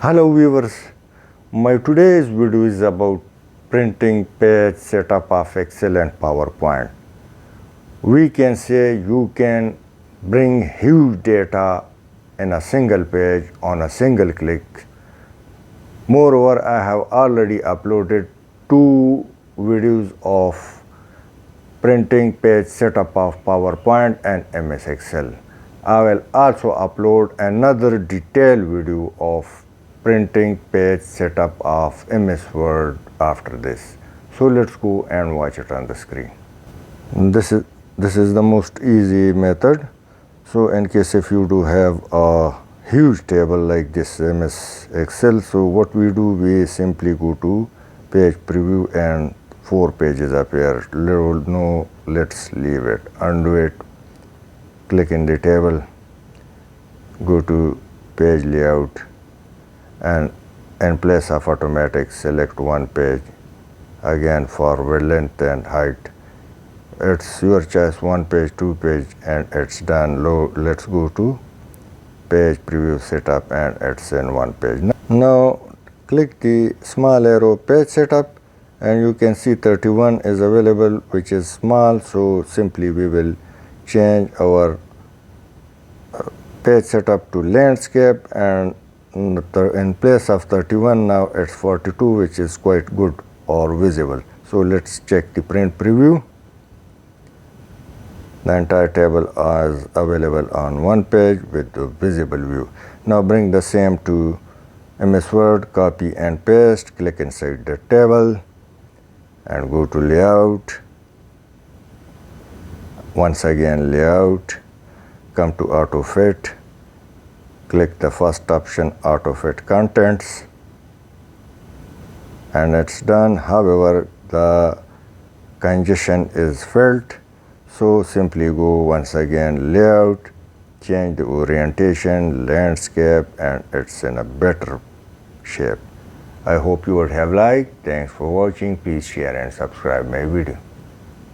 Hello viewers, my today's video is about printing page setup of excellent PowerPoint. We can say you can bring huge data in a single page on a single click. Moreover, I have already uploaded 2 videos of printing page setup of PowerPoint and MS Excel. I will also upload another detailed video of printing page setup of MS Word after this. So let's go and watch it on the screen. This is the most easy method. So in case if you do have a huge table like this MS Excel, so what we do, we simply go to page preview and 4 pages appear. No, let's leave it, undo it, click in the table, go to page layout, and in place of automatic select one page. Again, forward length and height, it's your choice, 1 page, 2 page, and it's done. Let's go to page preview setup and it's in 1 page. Now click the small arrow page setup and you can see 31 is available, which is small, so simply we will change our page setup to landscape, and in place of 31 now it's 42, which is quite good or visible. So let's check the print preview. The entire table is available on 1 page with the visible view. Now bring the same to MS Word, copy and paste, click inside the table and go to layout. Once again layout, come to Autofit, click the first option, Autofit contents, and it's done. However, the congestion is filled, so simply go once again layout, change the orientation, landscape, and it's in a better shape. I hope you would have liked. Thanks for watching. Please share and subscribe my video.